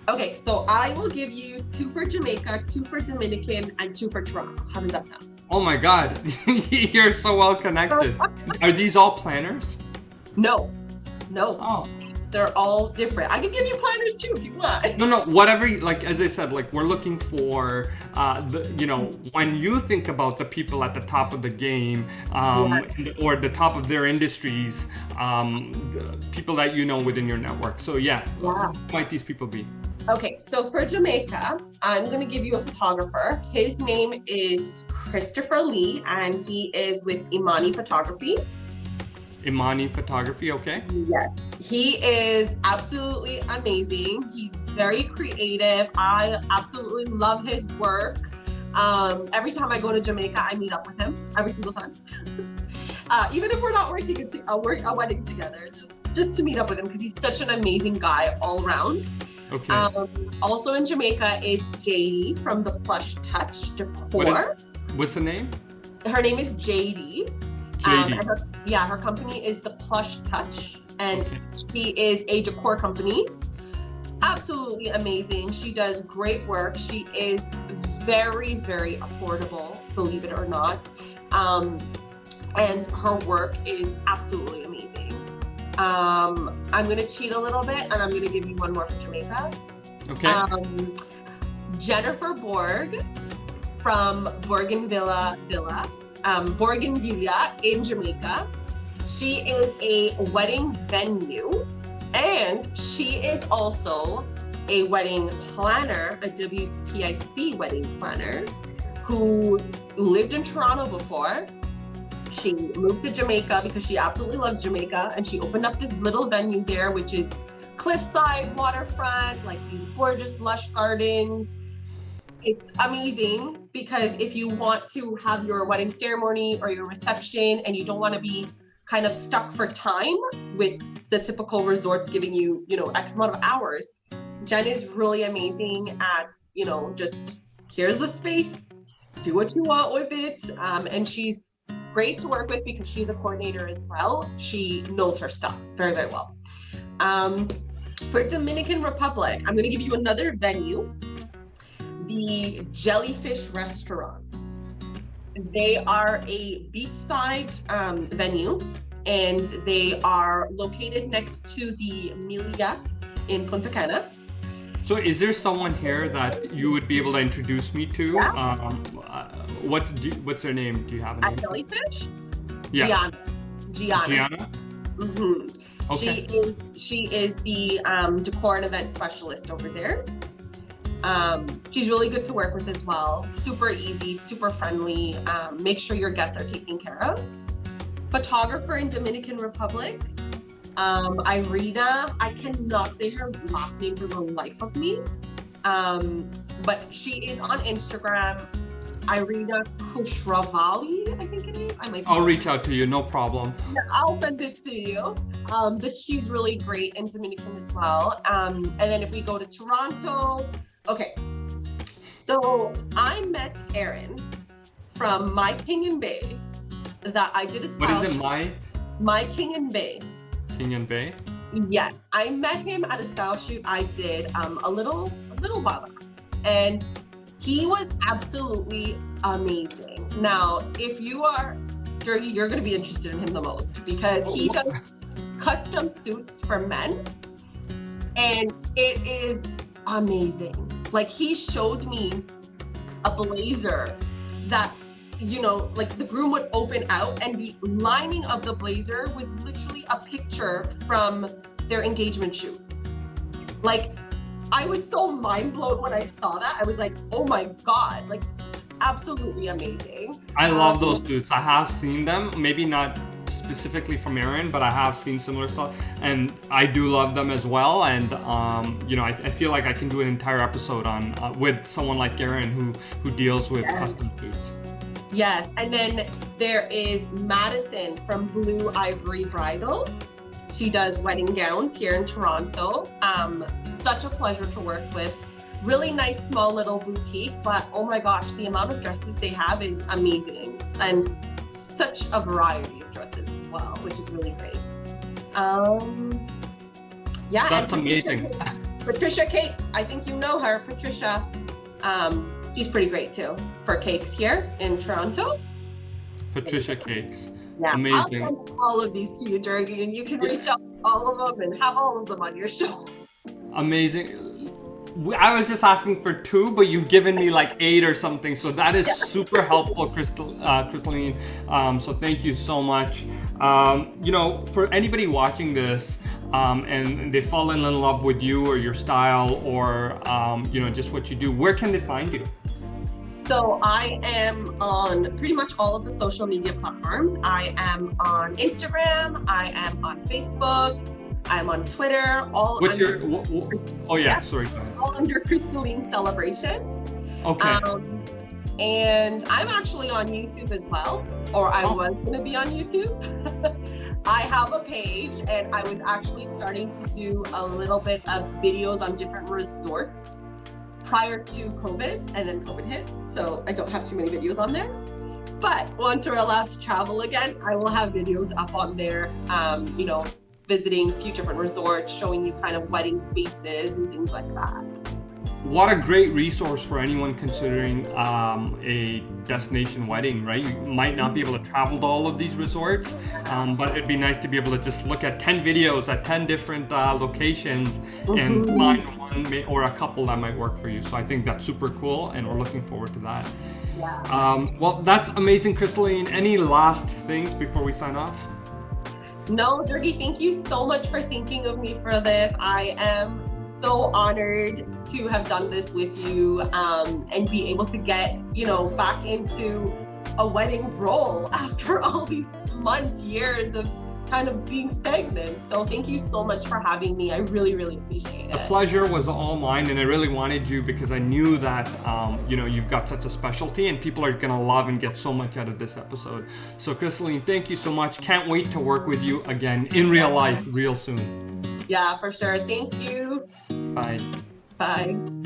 Okay, so I will give you 2 for Jamaica, 2 for Dominican, and 2 for Toronto. How does that sound? Oh my God, you're so well connected. Are these all planners? No. Oh. They're all different. I can give you planners too if you want. No, whatever. Like as I said, like we're looking for when you think about the people at the top of the game, or the top of their industries, the people that within your network. So who might these people be? Okay, so for Jamaica, I'm going to give you a photographer. His name is Christopher Lee, and he is with Imani Photography. Imani Photography, okay. Yes, he is absolutely amazing. He's very creative. I absolutely love his work. Every time I go to Jamaica, I meet up with him every single time. Even if we're not working a wedding together, just to meet up with him because he's such an amazing guy all around. Okay. Also in Jamaica is JD from the Plush Touch Decor. What's the name? Her name is JD. JD. Her company is the Plush Touch, and she is a decor company. Absolutely amazing. She does great work. She is very, very affordable, believe it or not. And her work is absolutely amazing. I'm going to cheat a little bit, and I'm going to give you one more for Jamaica. Okay. Jennifer Borg from Bougainvillea in Jamaica. She is a wedding venue, and she is also a wedding planner, a WPIC wedding planner, who lived in Toronto before. She moved to Jamaica because she absolutely loves Jamaica, and she opened up this little venue there, which is cliffside, waterfront, like these gorgeous lush gardens. It's amazing because if you want to have your wedding ceremony or your reception and you don't want to be kind of stuck for time with the typical resorts giving you, X amount of hours, Jen is really amazing at, just here's the space, do what you want with it. And she's great to work with because she's a coordinator as well. She knows her stuff very, very well. For Dominican Republic, I'm going to give you another venue, the Jellyfish Restaurant. They are a beachside venue, and they are located next to the Milia in Punta Cana. So is there someone here that you would be able to introduce me to? Yeah. What's her name? Do you have a name? At Jellyfish? Yeah. Gianna. Gianna? Mm-hmm. Okay. She is the decor and event specialist over there. She's really good to work with as well. Super easy, super friendly. Make sure your guests are taken care of. Photographer in Dominican Republic, Irina. I cannot say her last name for the life of me, but she is on Instagram. Irina Kushravali, I think it is. I'll reach out to you, no problem. I'll send it to you. But she's really great in Dominican as well. And then if we go to Toronto, okay. So I met Aaron from My King and Bay that I did a style. What is it, My King and Bay. King and Bay? Yes, I met him at a style shoot I did a little while back, and he was absolutely amazing. Now, if you are Jergy, you're going to be interested in him the most because he does custom suits for men, and it is amazing. Like, he showed me a blazer that, like the groom would open out and the lining of the blazer was literally a picture from their engagement shoot. Like, I was so mind blown when I saw that. I was like, oh my God, like absolutely amazing. I love those suits. I have seen them, maybe not specifically from Aaron, but I have seen similar stuff, and I do love them as well. And I feel like I can do an entire episode on with someone like Aaron who deals with custom suits. Yes, and then there is Madison from Blue Ivory Bridal. She does wedding gowns here in Toronto. Such a pleasure to work with. Really nice, small little boutique, but oh my gosh, the amount of dresses they have is amazing, and such a variety of dresses as well, which is really great. Yeah, that's amazing. Patricia Cakes, I think you know her, Patricia. She's pretty great too for cakes here in Toronto. Patricia Cakes. Yeah, amazing. I'll send all of these to you, Jergy, and you can reach out to all of them and have all of them on your show. Amazing. I was just asking for 2, but you've given me like 8 or something, so that is super helpful, Crystalline. So thank you so much. For anybody watching this and they fall in love with you or your style or just what you do, where can they find you? So I am on pretty much all of the social media platforms. I am on Instagram, I am on Facebook, I'm on Twitter, all under Crystalline Celebrations. Okay. And I'm actually on YouTube as well, or I was gonna be on YouTube. I have a page, and I was actually starting to do a little bit of videos on different resorts prior to COVID, and then COVID hit, so I don't have too many videos on there. But once we're allowed to travel again, I will have videos up on there, visiting a few different resorts, showing you kind of wedding spaces and things like that. What a great resource for anyone considering a destination wedding, right? You might not be able to travel to all of these resorts, but it'd be nice to be able to just look at 10 videos at 10 different locations and find one or a couple that might work for you. So I think that's super cool, and we're looking forward to that. Yeah. Well, that's amazing, Crystalline. Any last things before we sign off? No, Jergy, thank you so much for thinking of me for this. I am so honored to have done this with you and be able to get, back into a wedding role after all these months, years of kind of being stagnant. So thank you so much for having me. I really, really appreciate it. The pleasure was all mine, and I really wanted you because I knew that you've got such a specialty and people are gonna love and get so much out of this episode. So Crystalline, thank you so much. Can't wait to work with you again in real life real soon. Yeah, for sure. Thank you. Bye. Bye.